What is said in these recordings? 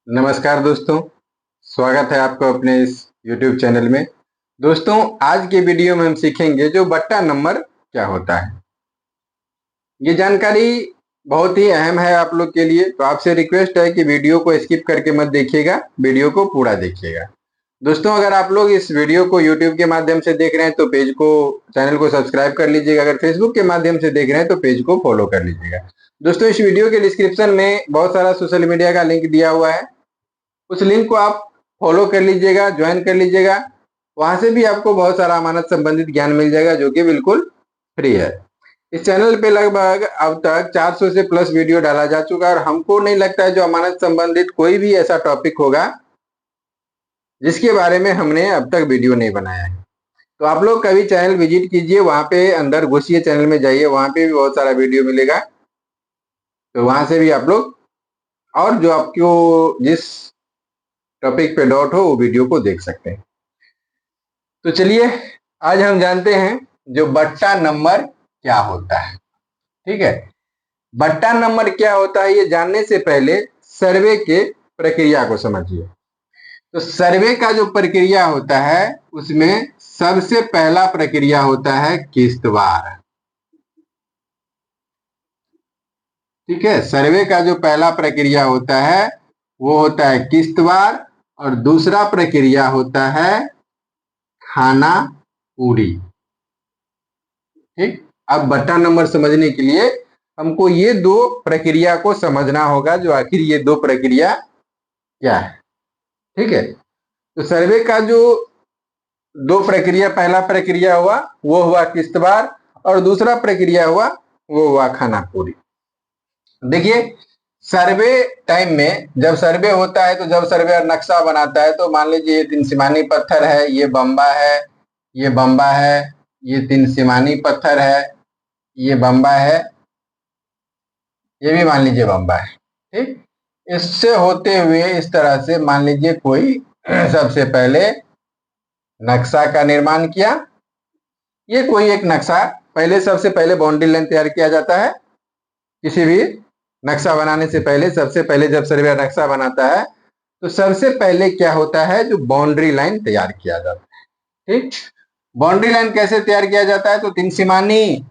नमस्कार दोस्तों, स्वागत है आपको अपने इस YouTube चैनल में। दोस्तों, आज के वीडियो में हम सीखेंगे जो बट्टा नंबर क्या होता है। ये जानकारी बहुत ही अहम है आप लोग के लिए, तो आपसे रिक्वेस्ट है कि वीडियो को स्किप करके मत देखिएगा, वीडियो को पूरा देखिएगा। दोस्तों, अगर आप लोग इस वीडियो को YouTube के माध्यम से देख रहे हैं तो चैनल को सब्सक्राइब कर लीजिएगा। अगर Facebook के माध्यम से देख रहे हैं तो पेज को फॉलो कर लीजिएगा। दोस्तों, इस वीडियो के डिस्क्रिप्शन में बहुत सारा सोशल मीडिया का लिंक दिया हुआ है, उस लिंक को आप फॉलो कर लीजिएगा, ज्वाइन कर लीजिएगा। वहां से भी आपको बहुत सारा अमानत संबंधित ज्ञान मिल जाएगा जो कि बिल्कुल फ्री है। इस चैनल पे लगभग अब तक 400 से प्लस वीडियो डाला जा चुका है और हमको नहीं लगता है जो अमानत संबंधित कोई भी ऐसा टॉपिक होगा जिसके बारे में हमने अब तक वीडियो नहीं बनाया है। तो आप लोग कभी चैनल विजिट कीजिए, वहां पे अंदर घुसिए, चैनल में जाइए, वहां पे भी बहुत सारा वीडियो मिलेगा। तो वहां से भी आप लोग और जो आपको जिस टॉपिक पे डाउट हो वो वीडियो को देख सकते हैं। तो चलिए आज हम जानते हैं जो बट्टा नंबर क्या होता है। ठीक है, बट्टा नंबर क्या होता है ये जानने से पहले सर्वे के प्रक्रिया को समझिए। तो सर्वे का जो प्रक्रिया होता है उसमें सबसे पहला प्रक्रिया होता है किस्तवार। ठीक है, सर्वे का जो पहला प्रक्रिया होता है वो होता है किस्तवार और दूसरा प्रक्रिया होता है खाना पूरी। ठीक, अब बट्टा नंबर समझने के लिए हमको ये दो प्रक्रिया को समझना होगा, जो आखिर ये दो प्रक्रिया क्या है। ठीक है, तो सर्वे का जो दो प्रक्रिया, पहला प्रक्रिया हुआ वो हुआ किस्तवार और दूसरा प्रक्रिया हुआ वो हुआ खाना पूरी। देखिए, सर्वे टाइम में जब सर्वे होता है तो जब सर्वेयर नक्शा बनाता है तो मान लीजिए ये तीन सीमानी पत्थर है, ये बम्बा है, ये बम्बा है, ये तीन सीमानी पत्थर है, ये बम्बा है, ये भी मान लीजिए बम्बा है। ठीक, इससे होते हुए इस तरह से मान लीजिए कोई सबसे पहले नक्शा का निर्माण किया। ये कोई एक नक्शा, पहले सबसे पहले बाउंड्री लाइन तैयार किया जाता है। किसी भी नक्शा बनाने से पहले सबसे पहले जब सर्वेयर नक्शा बनाता है तो सबसे पहले क्या होता है, जो बाउंड्री लाइन तैयार किया जाता है। ठीक, बाउंड्री लाइन कैसे तैयार किया जाता है, तो तीन सीमानी,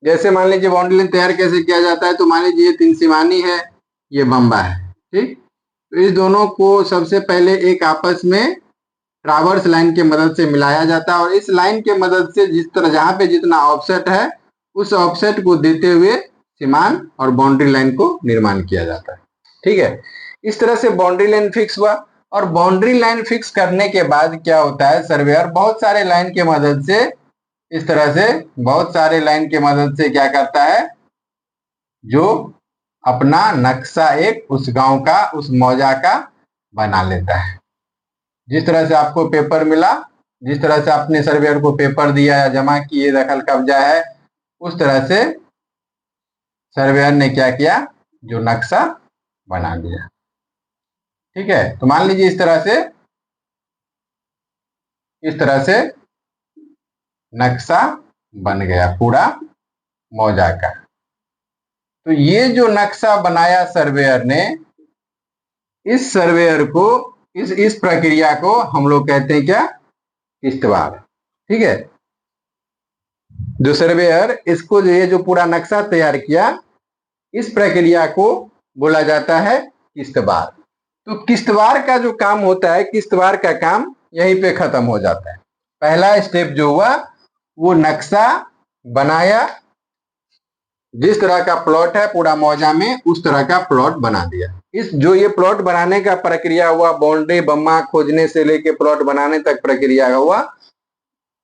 जैसे मान लीजिए बाउंड्री लाइन तैयार कैसे किया जाता है, तो मान लीजिए ये तीन सीमानी है, ये बम्बा है। ठीक, तो इस दोनों को सबसे पहले एक आपस में ट्रावर्स लाइन के मदद से मिलाया जाता है और इस लाइन के मदद से जिस तरह जहां पे जितना ऑफसेट है उस ऑफसेट को देते हुए सीमान और बाउंड्री लाइन को निर्माण किया जाता है। ठीक है, इस तरह से बाउंड्री लाइन फिक्स हुआ और बाउंड्री लाइन फिक्स करने के बाद क्या होता है, सर्वेयर बहुत सारे लाइन के मदद से, इस तरह से बहुत सारे लाइन के मदद से क्या करता है, जो अपना नक्शा एक उस गांव का, उस मौजा का बना लेता है। जिस तरह से आपको पेपर मिला, जिस तरह से आपने सर्वेयर को पेपर दिया या जमा किए, दखल कब्जा है, उस तरह से सर्वेयर ने क्या किया, जो नक्शा बना दिया। ठीक है, तो मान लीजिए इस तरह से नक्शा बन गया पूरा मौजा का। तो ये जो नक्शा बनाया सर्वेयर ने, इस सर्वेयर को, इस प्रक्रिया को हम लोग कहते हैं क्या, किस्तवार। ठीक है, जो सर्वेयर इसको जो ये जो पूरा नक्शा तैयार किया, इस प्रक्रिया को बोला जाता है किस्तवार। तो किस्तवार का जो काम होता है, किस्तवार का काम यहीं पे खत्म हो जाता है। पहला स्टेप जो हुआ वो नक्शा बनाया, जिस तरह का प्लॉट है पूरा मौजा में उस तरह का प्लॉट बना दिया। इस जो ये प्लॉट बनाने का प्रक्रिया हुआ, बाउंड्री बम्मा खोजने से लेके प्लॉट बनाने तक प्रक्रिया हुआ,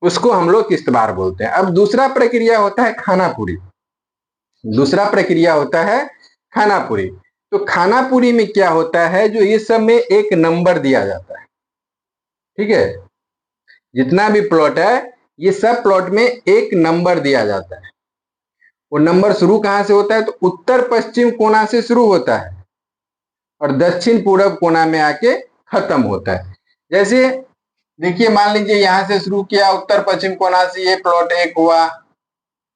उसको हम लोग किस्तवार बोलते हैं। अब दूसरा प्रक्रिया होता है खानापुरी। दूसरा प्रक्रिया होता है खानापुरी। तो खानापुरी में क्या होता है, जो ये सब में एक नंबर दिया जाता है। ठीक है, जितना भी प्लॉट है ये सब प्लॉट में एक नंबर दिया जाता है। वो नंबर शुरू कहां से होता है, तो उत्तर पश्चिम कोना से शुरू होता है और दक्षिण पूर्व कोना में आके खत्म होता है। जैसे देखिए, मान लीजिए यहां से शुरू किया उत्तर पश्चिम कोना से, ये प्लॉट एक हुआ,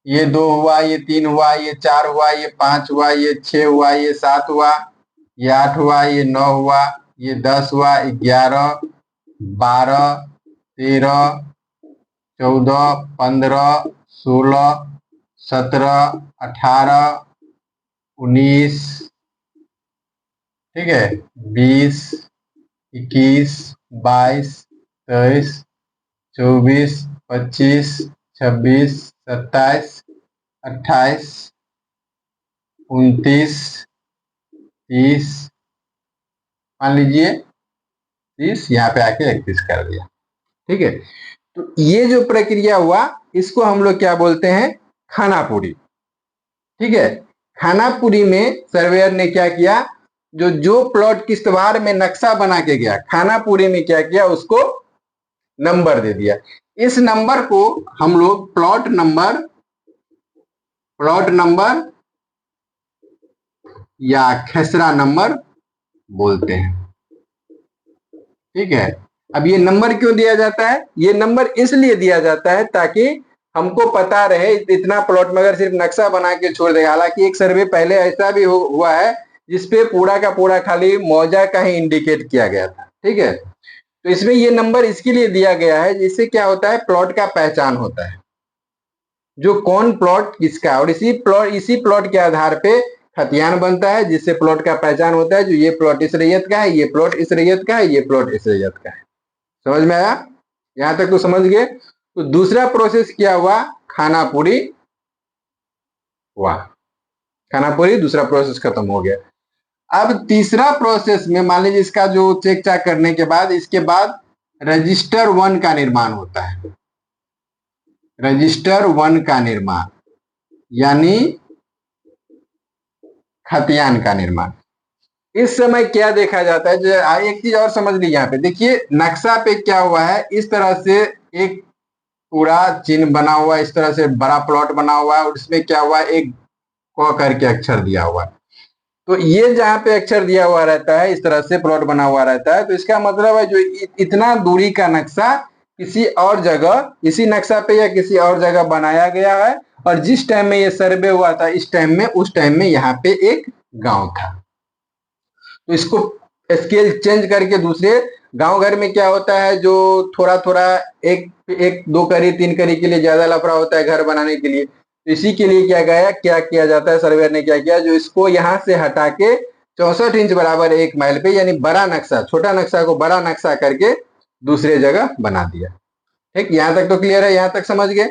ये दो हुआ, ये तीन हुआ, ये चार हुआ, ये पांच हुआ, ये छह हुआ, ये सात हुआ, ये आठ हुआ, ये नौ हुआ, ये 10 हुआ, 11, 12, 13, 14, 15, 16, 17, 18, 19, ठीक है, 20, 21, 22, 23, 24, 25, 26, 27, 28, 29, 30, मान लीजिए 30, यहाँ पे आके 31 कर दिया। ठीक है, तो ये जो प्रक्रिया हुआ इसको हम लोग क्या बोलते हैं, खानापुरी। ठीक है, खानापुरी में सर्वेयर ने क्या किया, जो जो प्लॉट किश्तवाड़ में नक्शा बना के गया, खानापुरी में क्या किया, उसको नंबर दे दिया। इस नंबर को हम लोग प्लॉट नंबर या खेसरा नंबर बोलते हैं। ठीक है, अब ये नंबर क्यों दिया जाता है, ये नंबर इसलिए दिया जाता है ताकि हमको पता रहे इतना प्लॉट में अगर सिर्फ नक्शा बना के छोड़ देगा। हालांकि एक सर्वे पहले ऐसा भी हुआ है जिसपे पूरा का पूरा खाली मौजा का ही इंडिकेट किया गया था। ठीक है, तो इसमें ये नंबर इसके लिए दिया गया है जिससे क्या होता है, प्लॉट का पहचान होता है, जो कौन प्लॉट किसका, और इसी प्लॉट के आधार पे खतियान बनता है जिससे प्लॉट का पहचान होता है, जो ये प्लॉट इस रैयत का है, ये प्लॉट इस रैयत का है, ये प्लॉट इस रैयत का है। समझ में आया, यहां तक तो समझ गए। तो दूसरा प्रोसेस क्या हुआ, खानापुरी हुआ, खानापुरी दूसरा प्रोसेस खत्म हो गया। अब तीसरा प्रोसेस में मान लीजिए इसका जो चेक चाक करने के बाद, इसके बाद रजिस्टर 1 का निर्माण होता है। रजिस्टर 1 का निर्माण यानी खतियान का निर्माण। इस समय क्या देखा जाता है, जो एक चीज और समझ ली, यहाँ पे देखिए नक्शा पे क्या हुआ है, इस तरह से एक पूरा चिन्ह बना हुआ है, इस तरह से बड़ा प्लॉट बना हुआ है, और इसमें क्या हुआ है, एक क करके अक्षर दिया हुआ है। तो ये जहाँ पे अक्षर दिया हुआ रहता है, इस तरह से प्लॉट बना हुआ रहता है, तो इसका मतलब है जो इतना दूरी का नक्शा किसी और जगह, इसी नक्शा पे या किसी और जगह बनाया गया है, और जिस टाइम में ये सर्वे हुआ था इस टाइम में, उस टाइम में यहाँ पे एक गांव था। तो इसको स्केल चेंज करके दूसरे गांव घर में क्या होता है, जो थोड़ा थोड़ा एक एक 2 करी 3 करी के लिए ज्यादा लफड़ा होता है घर बनाने के लिए, तो इसी के लिए क्या किया जाता है, सर्वेयर ने क्या किया, जो इसको यहाँ से हटा के 64 इंच बराबर 1 माइल पे, यानी बड़ा नक्शा, छोटा नक्शा को बड़ा नक्शा करके दूसरे जगह बना दिया। ठीक, यहां तक तो क्लियर है, यहां तक समझ गए।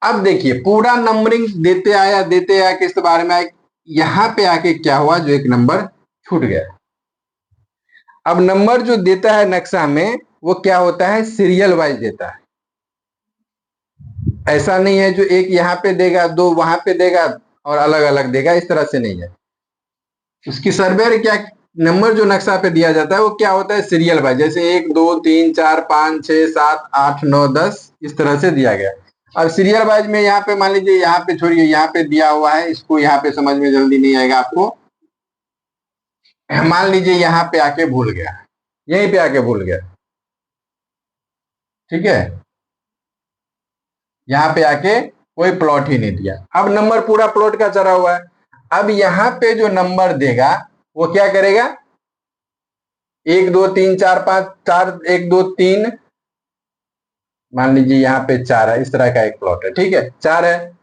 अब देखिए पूरा नंबरिंग देते आया किस बारे में आया, यहाँ पे आके क्या हुआ, जो एक नंबर छूट गया। अब नंबर जो देता है नक्शा में वो क्या होता है, सीरियल वाइज देता है। ऐसा नहीं है जो एक यहाँ पे देगा, 2 वहां पे देगा और अलग अलग देगा, इस तरह से नहीं है। उसकी सर्वे क्या, नंबर जो नक्शा पे दिया जाता है वो क्या होता है, सीरियल वाइज, जैसे 1 2 3 4 5 6 7 8 9 10 इस तरह से दिया गया। अब सीरियल वाइज में यहाँ पे मान लीजिए, यहाँ पे छोड़िए, यहाँ पे दिया हुआ है, इसको यहाँ पे समझ में जल्दी नहीं आएगा आपको। मान लीजिए यहाँ पे आके भूल गया, यहीं पे आके भूल गया, ठीक है, यहाँ पे आके कोई प्लॉट ही नहीं दिया। अब नंबर पूरा प्लॉट का चढ़ा हुआ है, अब यहाँ पे जो नंबर देगा वो क्या करेगा, 1 2 3 4 5 4 1 2 3, मान लीजिए यहाँ पे 4 है, इस तरह का एक प्लॉट है, ठीक है, 4 है।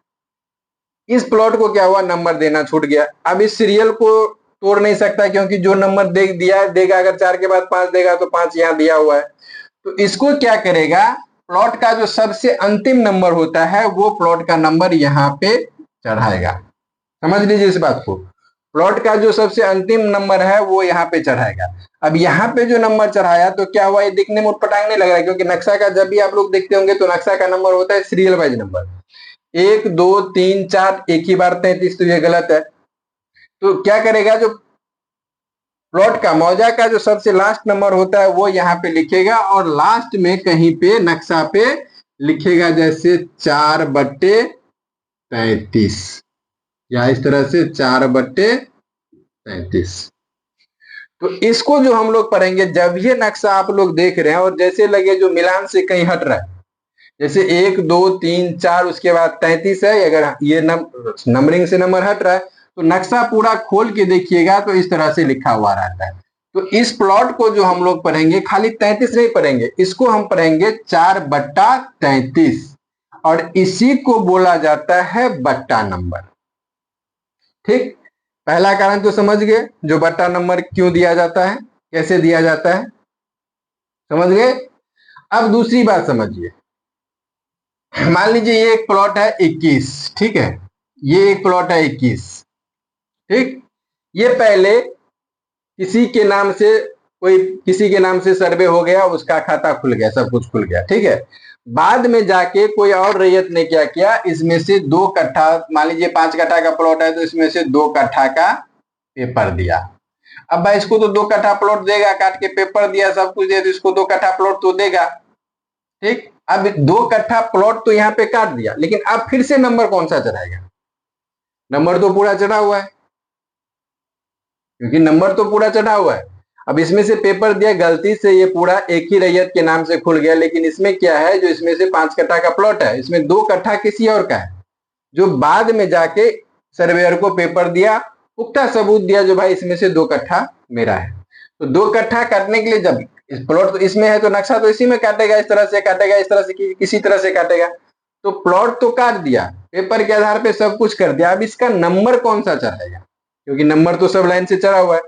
इस प्लॉट को क्या हुआ, नंबर देना छूट गया। अब इस सीरियल को तोड़ नहीं सकता क्योंकि जो नंबर दिया देगा, अगर 4 के बाद 5 देगा तो 5 यहाँ दिया हुआ है। तो इसको क्या करेगा, प्लॉट का जो सबसे अंतिम नंबर होता है वो प्लॉट का नंबर यहाँ पे चढ़ाएगा। समझ लीजिए इस बात को, प्लॉट का जो सबसे अंतिम नंबर है वो यहाँ पे चढ़ाएगा। अब यहाँ पे जो नंबर चढ़ाया तो क्या हुआ, ये दिखने में उटपटांग नहीं लग रहा है, क्योंकि नक्शा का जब भी आप लोग देखते होंगे तो नक्शा का नंबर होता है सीरियल वाइज नंबर, 1 2 3 4, एक ही बार 33, तो ये गलत है। तो क्या करेगा, जो प्लॉट का मौजा का जो सबसे लास्ट नंबर होता है वो यहाँ पे लिखेगा, और लास्ट में कहीं पे नक्शा पे लिखेगा जैसे 4/33, या इस तरह से 4/33। तो इसको जो हम लोग पढ़ेंगे, जब ये नक्शा आप लोग देख रहे हैं और जैसे लगे जो मिलान से कहीं हट रहा है, जैसे 1 2 3 4 उसके बाद 33 है, अगर ये नंबरिंग से नंबर हट रहा है तो नक्शा पूरा खोल के देखिएगा तो इस तरह से लिखा हुआ रहता है। तो इस प्लॉट को जो हम लोग पढ़ेंगे खाली 33 नहीं पढ़ेंगे, इसको हम पढ़ेंगे 4/33 और इसी को बोला जाता है बट्टा नंबर। ठीक, पहला कारण तो समझ गए, जो बट्टा नंबर क्यों दिया जाता है, कैसे दिया जाता है, समझ गए। अब दूसरी बात समझिए, मान लीजिए ये एक प्लॉट है 21, ठीक है, ये एक प्लॉट है 21, ठीक, ये पहले किसी के नाम से, कोई किसी के नाम से सर्वे हो गया, उसका खाता खुल गया, सब कुछ खुल गया, ठीक है। बाद में जाके कोई और रैयत ने क्या किया, इसमें से 2 कट्ठा, मान लीजिए 5 कट्ठा का प्लॉट है तो इसमें से 2 कट्ठा का पेपर दिया। अब भाई इसको तो 2 कट्ठा प्लॉट देगा, काट के पेपर दिया, सब कुछ दिया, तो इसको 2 कट्ठा प्लॉट तो देगा। ठीक, अब 2 कट्ठा प्लॉट तो यहाँ पे काट दिया, लेकिन अब फिर से नंबर कौन सा चढ़ाएगा, नंबर तो पूरा चढ़ा हुआ है, क्योंकि नंबर तो पूरा चढ़ा हुआ है। अब इसमें से पेपर दिया, गलती से ये पूरा एक ही रैयत के नाम से खुल गया, लेकिन इसमें क्या है, जो इसमें से 5 कट्ठा का प्लॉट है, इसमें 2 कट्ठा किसी और का है, जो बाद में जाके सर्वेयर को पेपर दिया, पुख्ता सबूत दिया, जो भाई इसमें से 2 कट्ठा मेरा है। तो 2 कट्ठा काटने के लिए, जब इस प्लॉट तो इसमें है तो नक्शा तो इसी में काटेगा, इस तरह से काटेगा, इस तरह से किसी तरह से काटेगा। तो प्लॉट तो काट दिया, पेपर के आधार पे सब कुछ कर दिया, अब इसका नंबर कौन सा चढ़ाएगा, क्योंकि नंबर तो सब लाइन से चढ़ा हुआ है।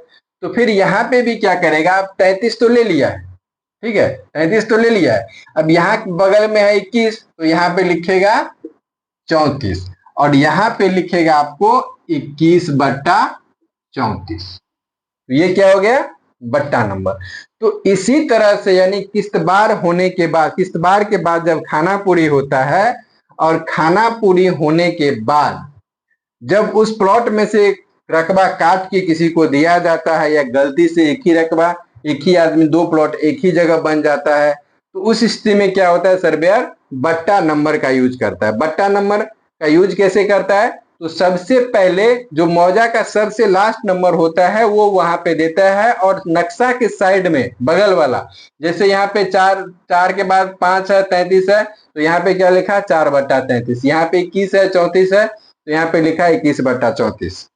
तो फिर यहाँ पे भी क्या करेगा, अब 33 तो ले लिया है, ठीक है, 33 तो ले लिया है, अब यहाँ बगल में है 21, तो यहाँ पे लिखेगा 34 और यहाँ पे लिखेगा आपको 21/34। तो ये क्या हो गया, बट्टा नंबर। तो इसी तरह से यानी किस्तबार होने के बाद, किस्तबार के बाद जब खाना पूरी होता है, और खाना पूरी होने के बाद जब उस प्लॉट में से रकबा काट के किसी को दिया जाता है, या गलती से एक ही रकबा, एक ही आदमी 2 प्लॉट एक ही जगह बन जाता है, तो उस स्थिति में क्या होता है, सर्वेयर बट्टा नंबर का यूज करता है। बट्टा नंबर का यूज कैसे करता है, तो सबसे पहले जो मौजा का सबसे लास्ट नंबर होता है वो वहां पे देता है, और नक्शा के साइड में बगल वाला, जैसे यहाँ पे 4 के बाद 5 है, 33 है, तो यहाँ पे क्या लिखा, 4/33, यहाँ पे 21 है, 34 है, तो यहाँ पे लिखा 21/34।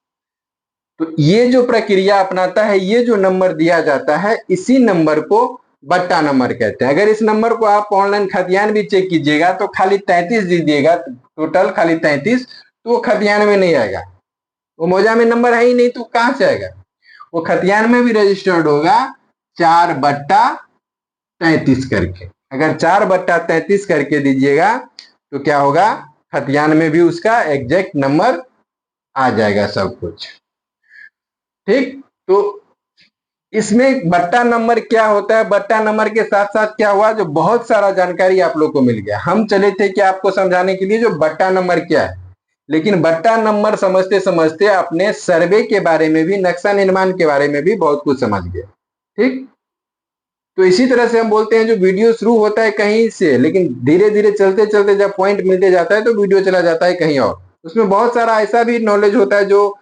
तो ये जो प्रक्रिया अपनाता है, ये जो नंबर दिया जाता है, इसी नंबर को बट्टा नंबर कहते हैं। अगर इस नंबर को आप ऑनलाइन खतियान भी चेक कीजिएगा तो खाली 33 दीजिएगा, टोटल खाली 33, तो वो खतियान में नहीं आएगा, वो मौजा में नंबर है ही नहीं, तो कहां से आएगा, वो खतियान में भी रजिस्टर्ड होगा 4/33 करके। अगर 4/33 करके दीजिएगा तो क्या होगा, खतियान में भी उसका एग्जैक्ट नंबर आ जाएगा सब कुछ। ठीक, तो इसमें बट्टा नंबर क्या होता है, बट्टा नंबर के साथ साथ क्या हुआ, जो बहुत सारा जानकारी आप लोग को मिल गया। हम चले थे कि आपको समझाने के लिए जो बट्टा नंबर क्या है, लेकिन बट्टा नंबर समझते समझते अपने सर्वे के बारे में भी, नक्शा निर्माण के बारे में भी बहुत कुछ समझ गए। ठीक, तो इसी तरह से हम बोलते हैं जो वीडियो शुरू होता है कहीं से, लेकिन धीरे धीरे चलते चलते जब पॉइंट मिलते जाता है तो वीडियो चला जाता है कहीं और। उसमें बहुत सारा ऐसा भी नॉलेज होता है जो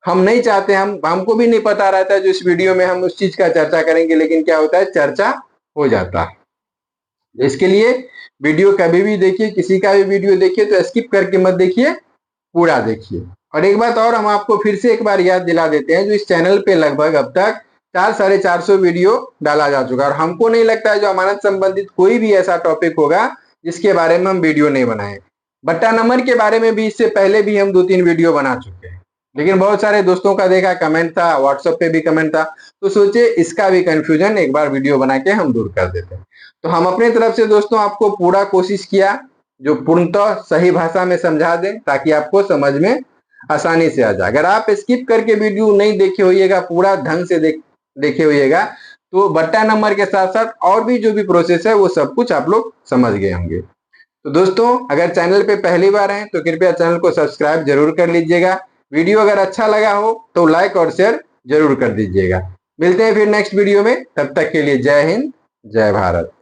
हम नहीं चाहते, हमको भी नहीं पता रहता है, जो इस वीडियो में हम उस चीज का चर्चा करेंगे, लेकिन क्या होता है, चर्चा हो जाता है। इसके लिए वीडियो कभी भी देखिए, किसी का भी वीडियो देखिए तो स्किप करके मत देखिए, पूरा देखिए। और एक बात और हम आपको फिर से एक बार याद दिला देते हैं, जो इस चैनल पे लगभग अब तक 400-450 वीडियो डाला जा चुका है, और हमको नहीं लगता है जो अमानत संबंधित कोई भी ऐसा टॉपिक होगा जिसके बारे में हम वीडियो नहीं बनाए। बट्टा नंबर के बारे में भी इससे पहले भी हम 2-3 वीडियो बना चुके हैं, लेकिन बहुत सारे दोस्तों का देखा, कमेंट था, व्हाट्सएप पे भी कमेंट था, तो सोचे इसका भी कंफ्यूजन एक बार वीडियो बना के हम दूर कर देते हैं। तो हम अपने तरफ से दोस्तों आपको पूरा कोशिश किया जो पूर्णतः सही भाषा में समझा दें, ताकि आपको समझ में आसानी से आ जाए। अगर आप स्किप करके वीडियो नहीं देखे होइएगा, पूरा ढंग से देखे होइएगा, तो बट्टा नंबर के साथ साथ और भी जो भी प्रोसेस है वो सब कुछ आप लोग समझ गए होंगे। तो दोस्तों अगर चैनल पे पहली बार हैं तो कृपया चैनल को सब्सक्राइब जरूर कर लीजिएगा। वीडियो अगर अच्छा लगा हो तो लाइक और शेयर जरूर कर दीजिएगा। मिलते हैं फिर नेक्स्ट वीडियो में, तब तक के लिए जय हिंद, जय भारत।